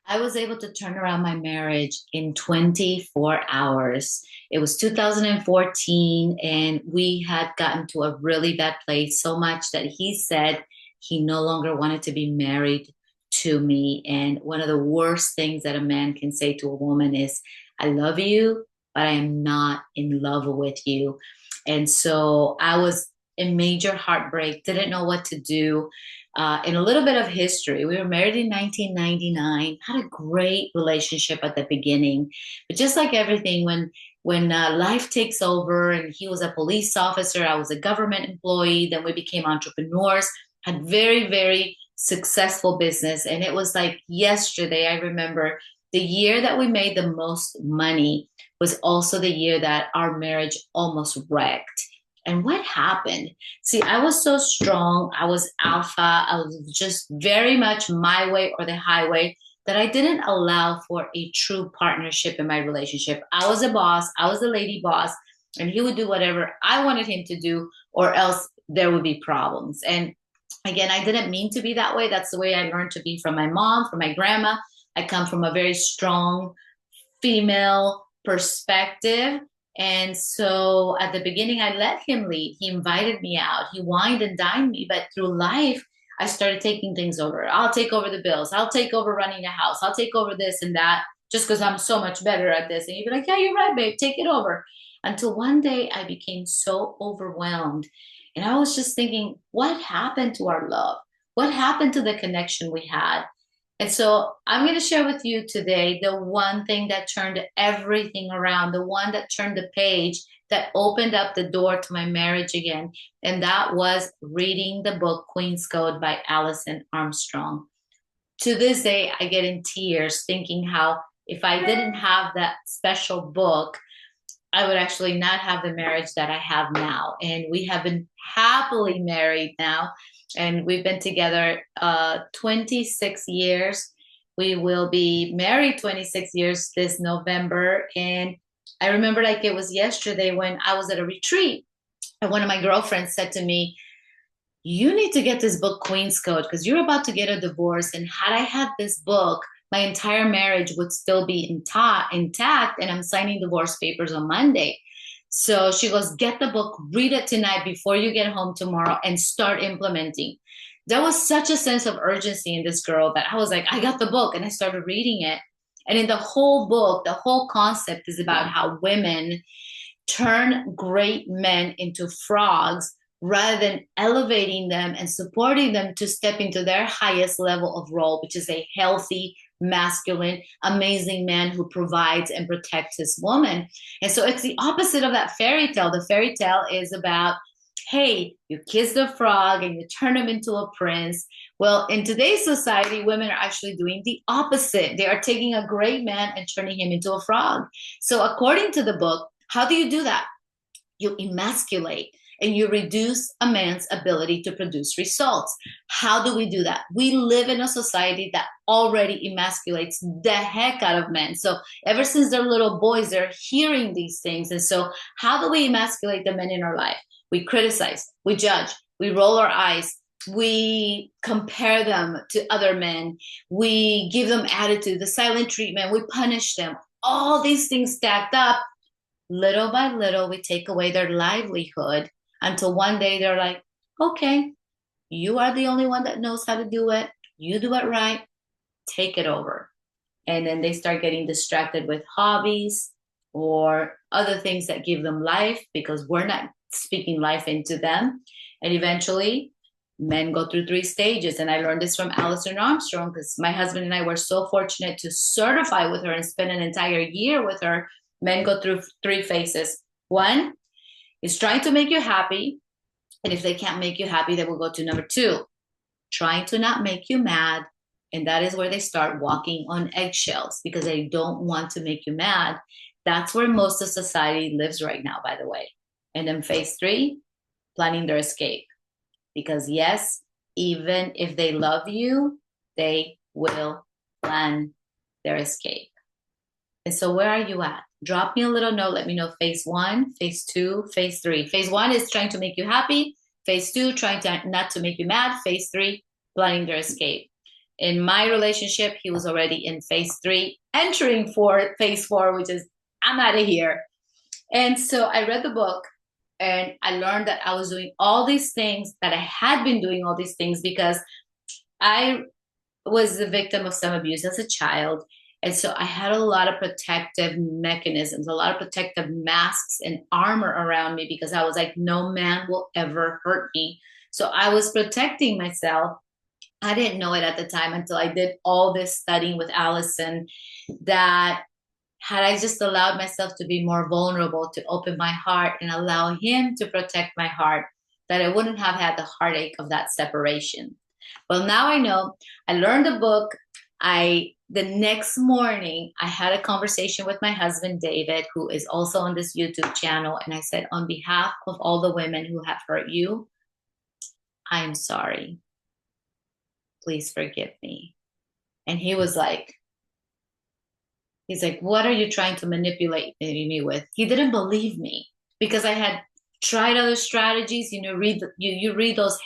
I was able to turn around my marriage in 24 hours. It was 2014, and we had gotten to a really bad place, so much that he said he no longer wanted to be married to me. And one of the worst things that a man can say to a woman is, I love you, but I am not in love with you. And so I was in major heartbreak, didn't know what to do. In a little bit of history, we were married in 1999, had a great relationship at the beginning, but just like everything, when life takes over, and he was a police officer, I was a government employee, then we became entrepreneurs, had very successful business, and it was like yesterday. I remember the year that we made the most money was also the year that our marriage almost wrecked. And what happened? See, I was so strong. I was alpha. I was just very much my way or the highway, that I didn't allow for a true partnership in my relationship. I was a boss. I was a lady boss, and he would do whatever I wanted him to do, or else there would be problems. And again, I didn't mean to be that way. That's the way I learned to be from my mom, from my grandma. I come from a very strong female perspective. And so at the beginning, I let him lead. He invited me out. He wined and dined me. But through life, I started taking things over. I'll take over the bills. I'll take over running a house. I'll take over this and that, just because I'm so much better at this. And you'd be like, yeah, you're right, babe. Take it over. Until one day I became so overwhelmed. And I was just thinking, what happened to our love? What happened to the connection we had? And so I'm going to share with you today the one thing that turned everything around, the one that turned the page, that opened up the door to my marriage again. And that was reading the book Queen's Code by Alison Armstrong. To this day, I get in tears thinking how if I didn't have that special book, I would actually not have the marriage that I have now. And we have been happily married now, and we've been together 26 years. We will be married 26 years this November. And I remember like it was yesterday when I was at a retreat, and one of my girlfriends said to me, you need to get this book, Queen's Code, because you're about to get a divorce. And had I had this book, my entire marriage would still be intact, and I'm signing divorce papers on Monday. So she goes, get the book, read it tonight before you get home tomorrow, and start implementing. There was such a sense of urgency in this girl that I was like, I got the book, and I started reading it. And in the whole book, the whole concept is about how women turn great men into frogs, rather than elevating them and supporting them to step into their highest level of role, which is a healthy, masculine, amazing man who provides and protects his woman. And so it's the opposite of that fairy tale. The fairy tale is about, hey, you kiss the frog and you turn him into a prince. Well, in today's society, women are actually doing the opposite. They are taking a great man and turning him into a frog. So according to the book, how do you do that? You emasculate, and you reduce a man's ability to produce results. How do we do that? We live in a society that already emasculates the heck out of men. So ever since they're little boys, they're hearing these things. And so how do we emasculate the men in our life? We criticize, we judge, we roll our eyes, we compare them to other men, we give them attitude, the silent treatment, we punish them. All these things stacked up, little by little, we take away their livelihood, until one day they're like, okay, you are the only one that knows how to do it. You do it right. Take it over. And then they start getting distracted with hobbies or other things that give them life, because we're not speaking life into them. And eventually, men go through three stages. And I learned this from Alison Armstrong, because my husband and I were so fortunate to certify with her and spend an entire year with her. Men go through three phases. One is trying to make you happy. And if they can't make you happy, they will go to number two, trying to not make you mad. And that is where they start walking on eggshells, because they don't want to make you mad. That's where most of society lives right now, by the way. And then phase three, planning their escape. Because yes, even if they love you, they will plan their escape. And so where are you at? Drop me a little note. Let me know phase one, phase two, phase three. Phase one is trying to make you happy. Phase two, trying to not to make you mad. Phase three, planning their escape. In my relationship, he was already in phase 3, entering for phase 4, which is I'm out of here. And so I read the book and I learned that I was doing all these things, that I had been doing all these things because I was the victim of some abuse as a child. And so I had a lot of protective mechanisms, a lot of protective masks and armor around me because I was like, no man will ever hurt me. So I was protecting myself. I didn't know it at the time until I did all this studying with Alison, that had I just allowed myself to be more vulnerable, to open my heart and allow him to protect my heart, that I wouldn't have had the heartache of that separation. Well, now I know. I learned the book. The next morning I had a conversation with my husband David, who is also on this YouTube channel, and I said, on behalf of all the women who have hurt you, I'm sorry. Please forgive me. And he's like, what are you trying to manipulate me with? He didn't believe me because I had tried other strategies. You read those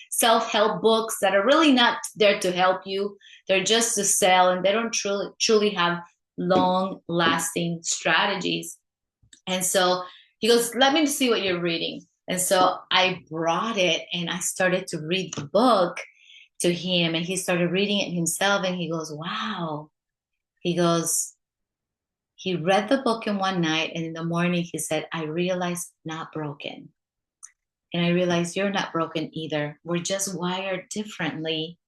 self-help books that are really not there to help you. They're just to sell, and they don't truly have long-lasting strategies. And so he goes, let me see what you're reading. And so I brought it and I started to read the book to him, and he started reading it himself, and he goes, wow. He goes, he read the book in one night, and in the morning he said, I realized I'm not broken. And I realized you're not broken either. We're just wired differently,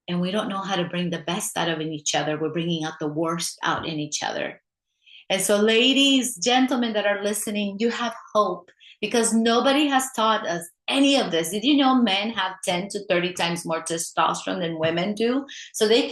and we don't know how to bring the best out of each other. We're bringing out the worst out in each other. And so, ladies, gentlemen that are listening, you have hope because nobody has taught us any of this. Did you know men have 10 to 30 times more testosterone than women do? So they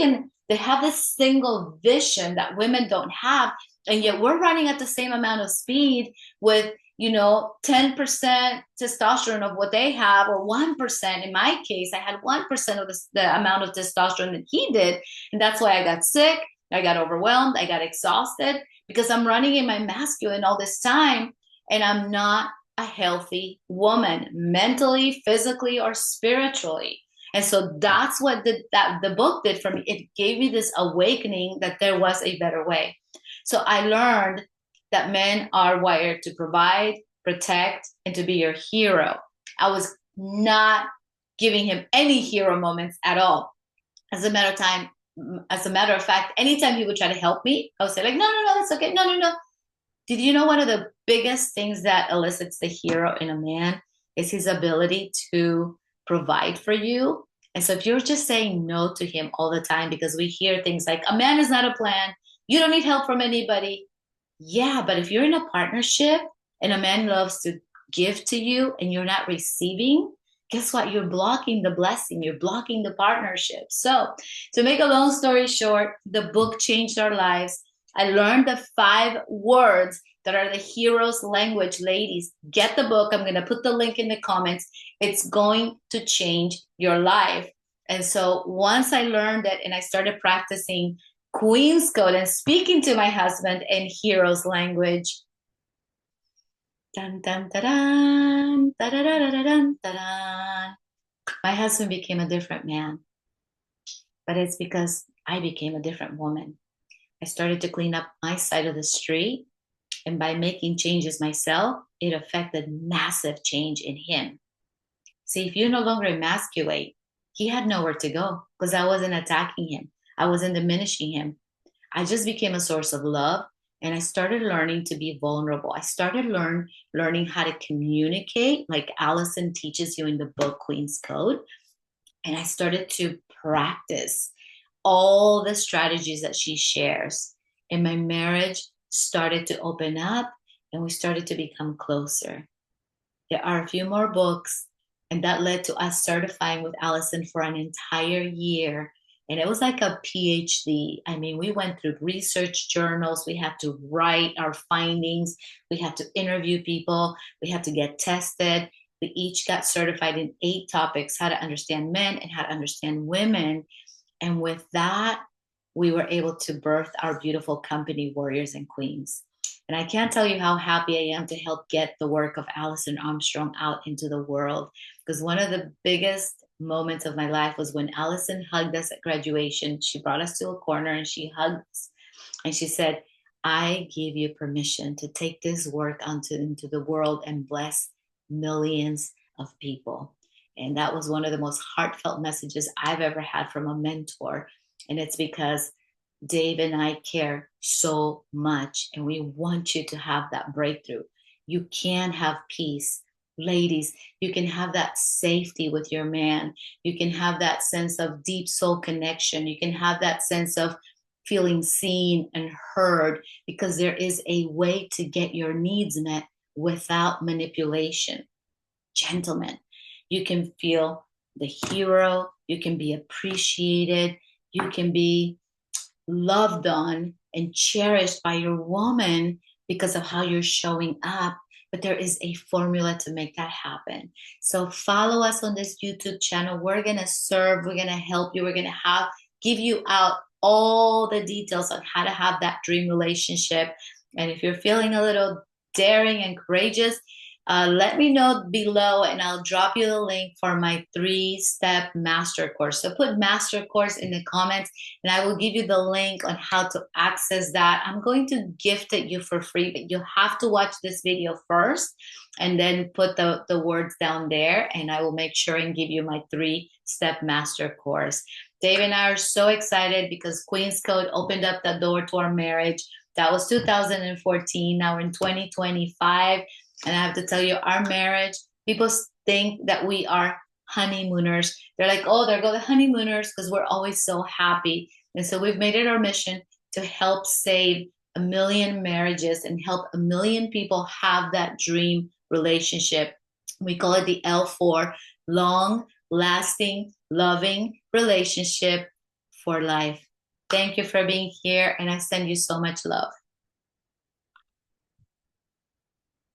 have this single vision that women don't have. And yet we're running at the same amount of speed with, 10% testosterone of what they have, or 1%. In my case, I had 1% of the amount of testosterone that he did. And that's why I got sick. I got overwhelmed. I got exhausted because I'm running in my masculine all this time, and I'm not a healthy woman, mentally, physically, or spiritually. And so that's what the book did for me. It gave me this awakening that there was a better way. So I learned that men are wired to provide, protect, and to be your hero. I was not giving him any hero moments at all. As a matter of fact, anytime he would try to help me, I would say like, no, that's okay. No. Did you know one of the biggest things that elicits the hero in a man is his ability to provide for you? And so if you're just saying no to him all the time, because we hear things like, a man is not a plan, you don't need help from anybody. Yeah, but if you're in a partnership and a man loves to give to you and you're not receiving, guess what? You're blocking the blessing. You're blocking the partnership. So to make a long story short, the book changed our lives. I learned the 5 words that are the hero's language. Ladies, get the book. I'm going to put the link in the comments. It's going to change your life. And so once I learned it and I started practicing Queen's Code and speaking to my husband in hero's language, dun, dun, dun, dun, dun, dun, dun, dun, dun, dun, my husband became a different man. But it's because I became a different woman. I started to clean up my side of the street. And by making changes myself, it affected massive change in him. See, if you no longer emasculate, he had nowhere to go because I wasn't attacking him. I wasn't diminishing him. I just became a source of love. And I started learning to be vulnerable. I started learning how to communicate, like Alison teaches you in the book Queen's Code. And I started to practice all the strategies that she shares. And my marriage started to open up and we started to become closer. There are a few more books, and that led to us certifying with Alison for an entire year. And it was like a PhD. I mean, we went through research journals. We had to write our findings. We had to interview people. We had to get tested. We each got certified in 8 topics: how to understand men and how to understand women. And with that, we were able to birth our beautiful company, Warriors and Queens. And I can't tell you how happy I am to help get the work of Alison Armstrong out into the world. Because one of the biggest moments of my life was when Alison hugged us at graduation. She brought us to a corner and she hugged us and she said, I give you permission to take this work into the world and bless millions of people. And that was one of the most heartfelt messages I've ever had from a mentor. And it's because Dave and I care so much, and we want you to have that breakthrough. You can have peace. Ladies, you can have that safety with your man. You can have that sense of deep soul connection. You can have that sense of feeling seen and heard because there is a way to get your needs met without manipulation. Gentlemen, you can feel the hero. You can be appreciated. You can be loved on and cherished by your woman because of how you're showing up. But there is a formula to make that happen. So follow us on this YouTube channel. We're going to serve. We're going to help you. We're going to give you out all the details on how to have that dream relationship. And if you're feeling a little daring and courageous, let me know below and I'll drop you the link for my 3-step master course. So put master course in the comments and I will give you the link on how to access that. I'm going to gift it you for free, but you have to watch this video first and then put the words down there and I will make sure and give you my 3-step master course. Dave and I are so excited because Queen's Code opened up the door to our marriage. That was 2014. Now we're in 2025. And I have to tell you, our marriage, people think that we are honeymooners. They're like, oh, there go the honeymooners because we're always so happy. And so we've made it our mission to help save 1 million marriages and help 1 million people have that dream relationship. We call it the L4, long, lasting, loving relationship for life. Thank you for being here. And I send you so much love.